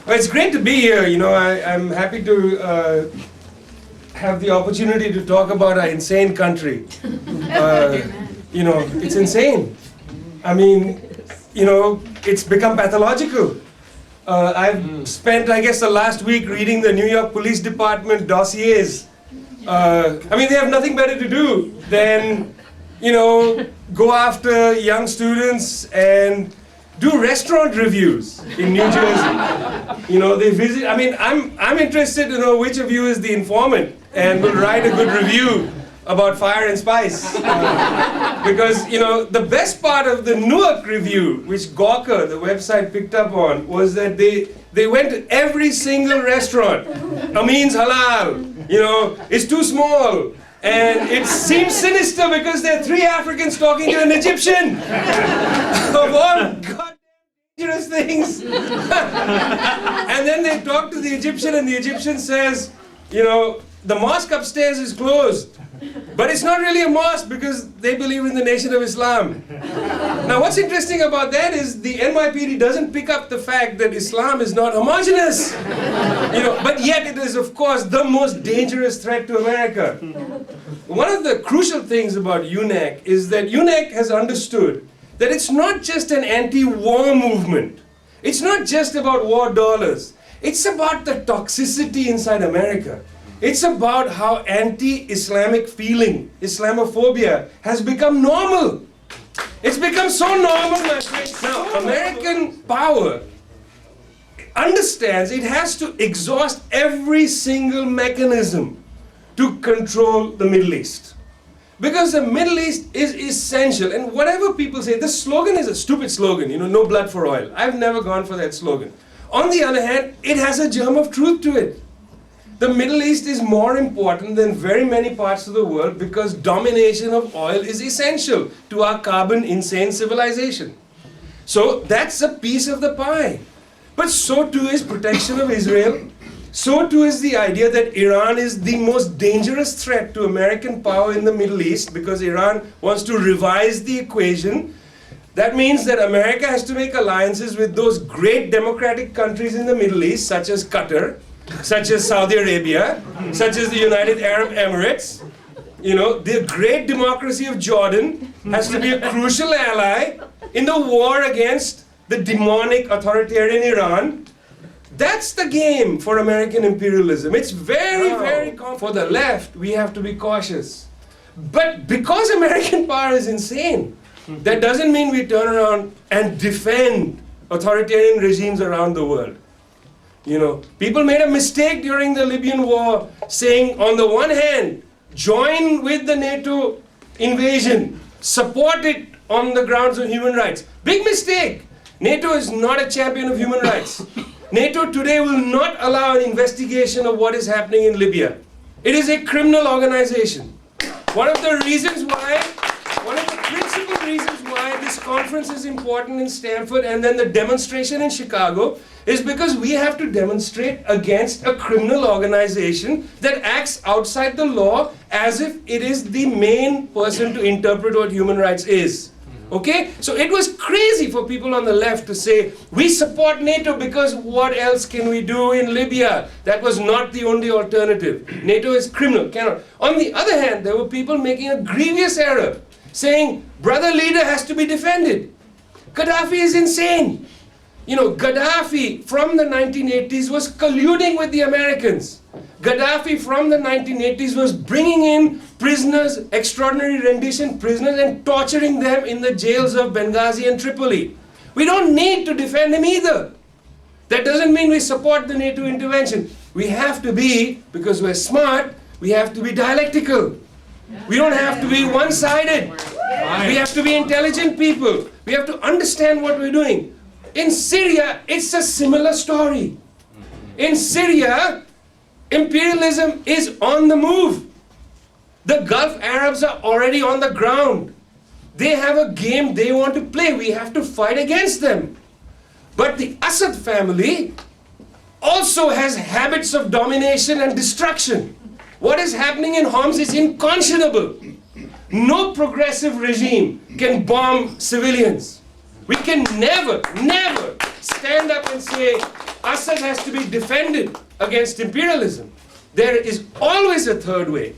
Well, it's great to be here. I'm happy to have the opportunity to talk about our insane country. It's insane. I mean, it's become pathological. I've spent, I guess, the last week reading the New York Police Department dossiers. They have nothing better to do than, go after young students and do restaurant reviews in New Jersey. They visit. I'm interested to know which of you is the informant and will write a good review about Fire and Spice. Because, the best part of the Newark review, which Gawker, the website, picked up on, was that they went to every single restaurant. Amin's halal, it's too small. And it seems sinister because there are 3 Africans talking to an Egyptian. Of all goddamn dangerous things. And then they talk to the Egyptian and the Egyptian says, the mosque upstairs is closed. But it's not really a mosque because they believe in the Nation of Islam. Now what's interesting about that is the NYPD doesn't pick up the fact that Islam is not homogeneous. But yet it is, of course, the most dangerous threat to America. One of the crucial things about UNAC is that UNAC has understood that it's not just an anti-war movement. It's not just about war dollars. It's about the toxicity inside America. It's about how anti-Islamic feeling, Islamophobia, has become normal. It's become so normal, my friends. Now, American power understands it has to exhaust every single mechanism to control the Middle East. Because the Middle East is essential. And whatever people say, this slogan is a stupid slogan, no blood for oil. I've never gone for that slogan. On the other hand, it has a germ of truth to it. The Middle East is more important than very many parts of the world because domination of oil is essential to our carbon insane civilization. So that's a piece of the pie. But so too is protection of Israel. So too is the idea that Iran is the most dangerous threat to American power in the Middle East because Iran wants to revise the equation. That means that America has to make alliances with those great democratic countries in the Middle East, such as Qatar, such as Saudi Arabia, such as the United Arab Emirates. The great democracy of Jordan has to be a crucial ally in the war against the demonic authoritarian Iran. That's the game for American imperialism. It's very, very common. For the left, we have to be cautious. But because American power is insane, that doesn't mean we turn around and defend authoritarian regimes around the world. People made a mistake during the Libyan war saying, on the one hand, join with the NATO invasion, support it on the grounds of human rights. Big mistake. NATO is not a champion of human rights. NATO today will not allow an investigation of what is happening in Libya. It is a criminal organization. One of the principal reasons why this conference is important in Stamford and then the demonstration in Chicago is because we have to demonstrate against a criminal organization that acts outside the law as if it is the main person to interpret what human rights is. Okay? So it was crazy for people on the left to say, we support NATO because what else can we do in Libya? That was not the only alternative. NATO is criminal, cannot. On the other hand, there were people making a grievous error, saying, brother leader has to be defended. Gaddafi is insane. Gaddafi from the 1980s was colluding with the Americans. Gaddafi from the 1980s was bringing in prisoners, extraordinary rendition prisoners, and torturing them in the jails of Benghazi and Tripoli. We don't need to defend him either. That doesn't mean we support the NATO intervention. We have to be, because we're smart, we have to be dialectical. We don't have to be one-sided. We have to be intelligent people. We have to understand what we're doing. In Syria, it's a similar story. In Syria, imperialism is on the move. The Gulf Arabs are already on the ground. They have a game they want to play. We have to fight against them. But the Assad family also has habits of domination and destruction. What is happening in Homs is unconscionable. No progressive regime can bomb civilians. We can never stand up and say, Assad has to be defended against imperialism. There is always a third way.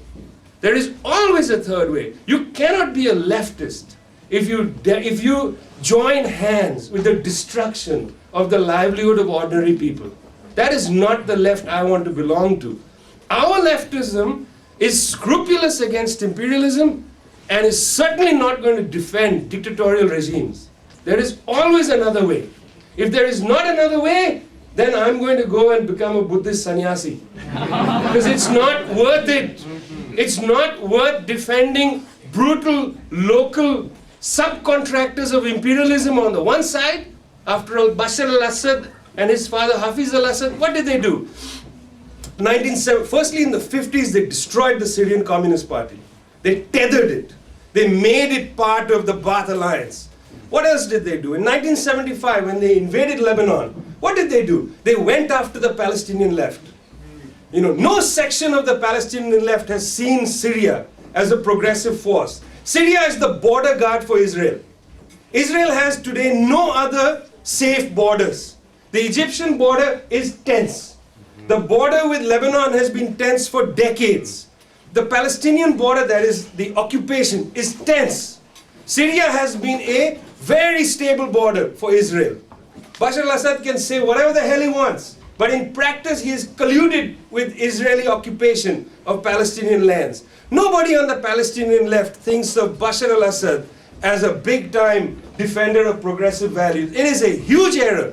There is always a third way. You cannot be a leftist if you join hands with the destruction of the livelihood of ordinary people. That is not the left I want to belong to. Our leftism is scrupulous against imperialism and is certainly not going to defend dictatorial regimes. There is always another way. If there is not another way, then I'm going to go and become a Buddhist sannyasi. Because it's not worth it. It's not worth defending brutal, local subcontractors of imperialism on the one side. After all, Bashar al-Assad and his father Hafiz al-Assad, what did they do? Firstly, in the 50s, they destroyed the Syrian Communist Party. They tethered it. They made it part of the Ba'ath Alliance. What else did they do? In 1975, when they invaded Lebanon, what did they do? They went after the Palestinian left. You know, no section of the Palestinian left has seen Syria as a progressive force. Syria is the border guard for Israel. Israel has today no other safe borders. The Egyptian border is tense. The border with Lebanon has been tense for decades. The Palestinian border, that is the occupation, is tense. Syria has been a very stable border for Israel. Bashar al-Assad can say whatever the hell he wants, but in practice he has colluded with Israeli occupation of Palestinian lands. Nobody on the Palestinian left thinks of Bashar al-Assad as a big-time defender of progressive values. It is a huge error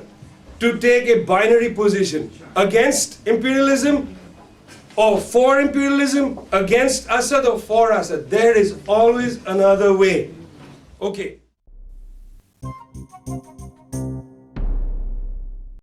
to take a binary position against imperialism or for imperialism, against Assad or for Assad. There is always another way. Okay.